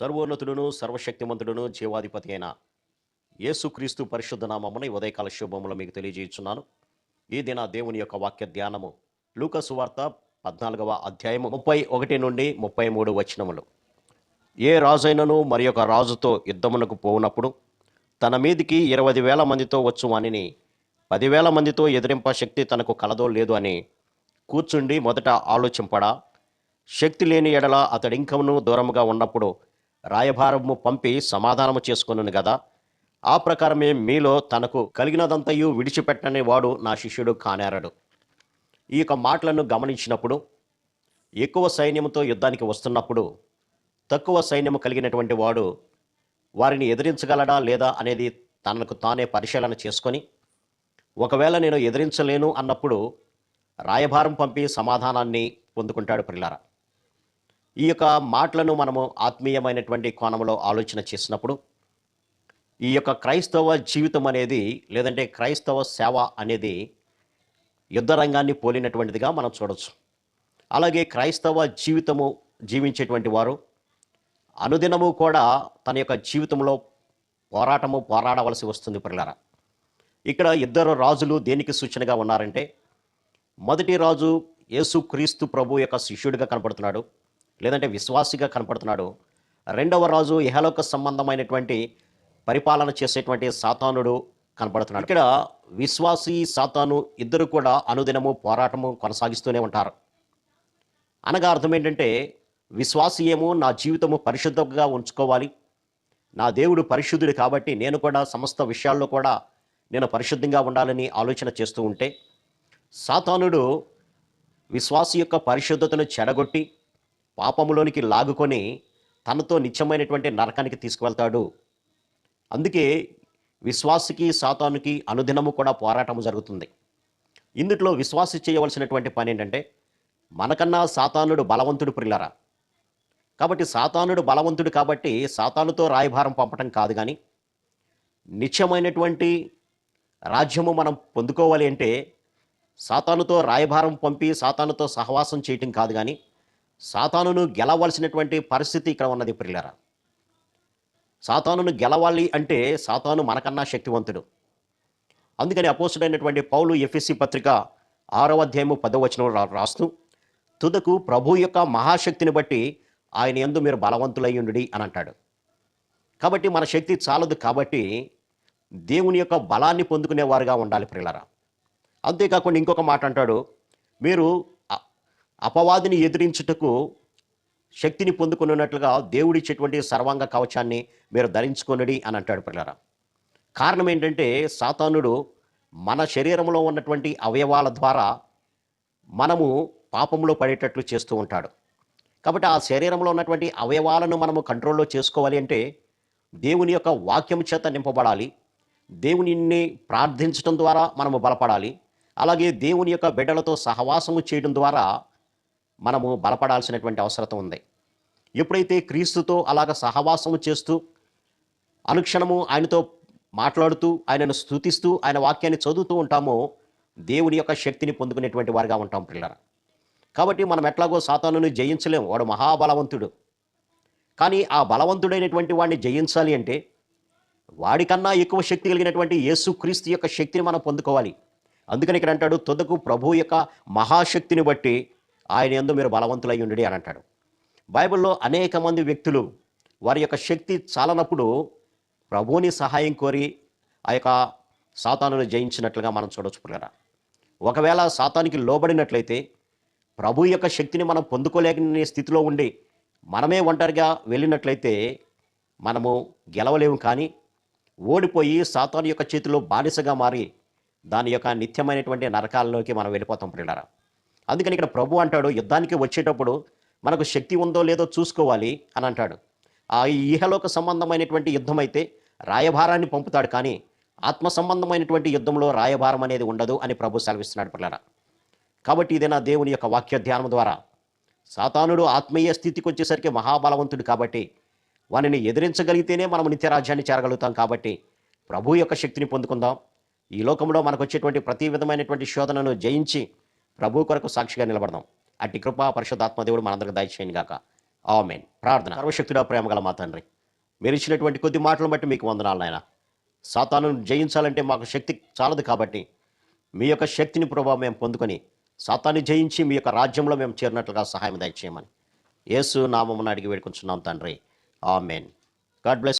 సర్వోన్నతుడును సర్వశక్తిమంతుడును జీవాధిపతి అయిన యేసుక్రీస్తు పరిశుద్ధ నామమున ఈ ఉదయకాల శుభములు మీకు తెలియజేయుచున్నాను. ఈ దిన దేవుని యొక్క వాక్య ధ్యానము లూకా సువార్త 14వ అధ్యాయము 31 నుండి 33 వచనములు. ఏ రాజైనను మరి ఒక రాజుతో యుద్ధమునకు పోవునప్పుడు తన మీదికి 20,000 మందితో వచ్చు వానిని 10,000 మందితో ఎదిరింప శక్తి తనకు కలదో లేదు అని కూర్చుండి మొదట ఆలోచింపడా, శక్తి లేని ఎడల అతడింకమును దూరముగా ఉన్నప్పుడు రాయభారము పంపి సమాధానము చేసుకొనును గదా. ఆ ప్రకారమే మీలో తనకు కలిగినదంతయు విడిచిపెట్టని వాడు నా శిష్యుడు కానేరడు. ఈ యొక్క మాటలను గమనించినప్పుడు ఎక్కువ సైన్యంతో యుద్ధానికి వస్తున్నప్పుడు తక్కువ సైన్యము కలిగినటువంటి వాడు వారిని ఎదిరించగలడా లేదా అనేది తనకు తానే పరిశీలన చేసుకొని, ఒకవేళ నేను ఎదిరించలేను అన్నప్పుడు రాయభారం పంపి సమాధానాన్ని పొందుకుంటాడు ప్రియులారా. ఈ యొక్క మాటలను మనము ఆత్మీయమైనటువంటి కోణంలో ఆలోచన చేసినప్పుడు ఈ యొక్క క్రైస్తవ జీవితం అనేది లేదంటే క్రైస్తవ సేవ అనేది యుద్ధ రంగాన్ని పోలినటువంటిదిగా మనం చూడవచ్చు. అలాగే క్రైస్తవ జీవితము జీవించేటువంటి వారు అనుదినము కూడా తన యొక్క జీవితంలో పోరాడవలసి వస్తుంది ప్రియులారా. ఇక్కడ ఇద్దరు రాజులు దేనికి సూచనగా ఉన్నారంటే, మొదటి రాజు యేసుక్రీస్తు ప్రభు యొక్క శిష్యుడిగా కనపడుతున్నాడు, లేదంటే విశ్వాసిగా కనపడుతున్నాడు. రెండవ రాజు ఇహలోక సంబంధమైనటువంటి పరిపాలన చేసేటువంటి సాతానుడు కనపడుతున్నాడు. ఇక్కడ విశ్వాసి సాతాను ఇద్దరు కూడా అనుదినము పోరాటము కొనసాగిస్తూనే ఉంటారు. అనగా అర్థం ఏంటంటే, విశ్వాసి ఏమో నా జీవితము పరిశుద్ధంగా ఉంచుకోవాలి, నా దేవుడు పరిశుద్ధుడు కాబట్టి నేను కూడా సమస్త విషయాల్లో కూడా నేను పరిశుద్ధంగా ఉండాలని ఆలోచన చేస్తూ ఉంటే, సాతానుడు విశ్వాసి యొక్క పరిశుద్ధతను చెడగొట్టి పాపములోనికి లాగుకొని తనతో నిత్యమైనటువంటి నరకానికి తీసుకువెళ్తాడు. అందుకే విశ్వాసికి సాతానుకి అనుదినము కూడా పోరాటము జరుగుతుంది. ఇందులో విశ్వాసి చేయవలసినటువంటి పని ఏంటంటే, మనకన్నా సాతానుడు బలవంతుడు ప్రియులారా. కాబట్టి సాతానుడు బలవంతుడు కాబట్టి సాతానుతో రాయభారం పంపటం కాదు, కానీ నిత్యమైనటువంటి రాజ్యము మనం పొందుకోవాలి అంటే సాతానుతో రాయభారం పంపి సాతానుతో సహవాసం చేయటం కాదు, కానీ సాతానును గెలవలసినటువంటి పరిస్థితి ఇక్కడ ఉన్నది ప్రియులారా. సాతానును గెలవాలి అంటే సాతాను మనకన్నా శక్తివంతుడు. అందుకని అపోస్తుడైనటువంటి పౌలు ఎఫెసీ పత్రిక 6వ అధ్యాయము 10వ వచనం రాస్తూ, తుదకు ప్రభు యొక్క మహాశక్తిని బట్టి ఆయన యందు మీరు బలవంతులయ్యుండుడి అని అంటాడు. కాబట్టి మన శక్తి చాలదు, కాబట్టి దేవుని యొక్క బలాన్ని పొందుకునేవారుగా ఉండాలి ప్రియులారా. అంతేకాకుండా ఇంకొక మాట అంటాడు, మీరు అపవాదిని ఎదిరించుటకు శక్తిని పొందుకున్నట్లుగా దేవుడిచ్చేటువంటి సర్వాంగ కవచాన్ని మీరు ధరించుకొనుడి అని అంటాడు ప్రియులారా. కారణం ఏంటంటే, సాతానుడు మన శరీరంలో ఉన్నటువంటి అవయవాల ద్వారా మనము పాపంలో పడేటట్లు చేస్తూ ఉంటాడు. కాబట్టి ఆ శరీరంలో ఉన్నటువంటి అవయవాలను మనము కంట్రోల్లో చేసుకోవాలి అంటే దేవుని యొక్క వాక్యం చేత నింపబడాలి, దేవునిని ప్రార్థించడం ద్వారా మనము బలపడాలి, అలాగే దేవుని యొక్క బిడ్డలతో సహవాసము చేయడం ద్వారా మనము బలపడాల్సినటువంటి అవసరం ఉంది. ఎప్పుడైతే క్రీస్తుతో అలాగ సహవాసము చేస్తూ అనుక్షణము ఆయనతో మాట్లాడుతూ ఆయనను స్తుతిస్తూ ఆయన వాక్యాన్ని చదువుతూ ఉంటామో దేవుని యొక్క శక్తిని పొందుకునేటువంటి వారిగా ఉంటాం పిల్లరా. కాబట్టి మనం ఎట్లాగో సాతానుని జయించలేము, వాడు మహాబలవంతుడు. కానీ ఆ బలవంతుడైనటువంటి వాడిని జయించాలి అంటే వాడికన్నా ఎక్కువ శక్తి కలిగినటువంటి యేసుక్రీస్తు యొక్క శక్తిని మనం పొందుకోవాలి. అందుకని ఇక్కడ అంటాడు, తుదకు ప్రభు యొక్క మహాశక్తిని బట్టి ఆయన యందు మీరు బలవంతులయ్యుండుడి అని అంటాడు. బైబిల్లో అనేక మంది వ్యక్తులు వారి యొక్క శక్తి చాలనప్పుడు ప్రభువుని సహాయం కోరి ఆ యొక్క సాతానును జయించినట్లుగా మనం చూడవచ్చు పిల్లరా. ఒకవేళ సాతానికి లోబడినట్లయితే ప్రభు యొక్క శక్తిని మనం పొందుకోలేని స్థితిలో ఉండి మనమే ఒంటరిగా వెళ్ళినట్లయితే మనము గెలవలేము, కానీ ఓడిపోయి సాతాను యొక్క చేతిలో బానిసగా మారి దాని యొక్క నిత్యమైనటువంటి నరకాలలోకి మనం వెళ్ళిపోతాం ప్రియులారా. అందుకని ఇక్కడ ప్రభు అంటాడు, యుద్ధానికి వచ్చేటప్పుడు మనకు శక్తి ఉందో లేదో చూసుకోవాలి అని అంటాడు. ఆ ఇహలోక సంబంధమైనటువంటి యుద్ధం అయితే రాయభారాన్ని పంపుతాడు, కానీ ఆత్మ సంబంధమైనటువంటి యుద్ధంలో రాయభారం అనేది ఉండదు అని ప్రభు సెలవిస్తున్నాడు పిల్లరా. కాబట్టి ఇదేనా దేవుని యొక్క వాక్య ధ్యానం ద్వారా సాతానుడు ఆత్మీయ స్థితికి వచ్చేసరికి మహాబలవంతుడు కాబట్టి వానిని ఎదిరించగలిగితేనే మనం నిత్యరాజ్యాన్ని చేరగలుగుతాం. కాబట్టి ప్రభు యొక్క శక్తిని పొందుకుందాం. ఈ లోకంలో మనకు వచ్చేటువంటి ప్రతి విధమైనటువంటి శోధనను జయించి ప్రభు కొరకు సాక్షిగా నిలబడదాం. అట్టి కృపా పరిశుద్ధాత్మ దేవుడు మనందరికి దయచేయను గాక. ఆమేన్. ప్రార్థన. సర్వశక్తుడా, ప్రేమగల మా తండ్రి, మీరు ఇచ్చినటువంటి కొద్ది మాటలను బట్టి మీకు వందనాలు నాయన. సాతానును జయించాలంటే మాకు శక్తి చాలదు కాబట్టి మీ యొక్క శక్తిని ప్రభావ మేము పొందుకొని సాతాన్ని జయించి మీ యొక్క రాజ్యంలో మేము చేరినట్లుగా సహాయం దయచేయమని యేసు నామమున అడిగి వేడుకుంటున్నాం తండ్రి. ఆమేన్. God bless.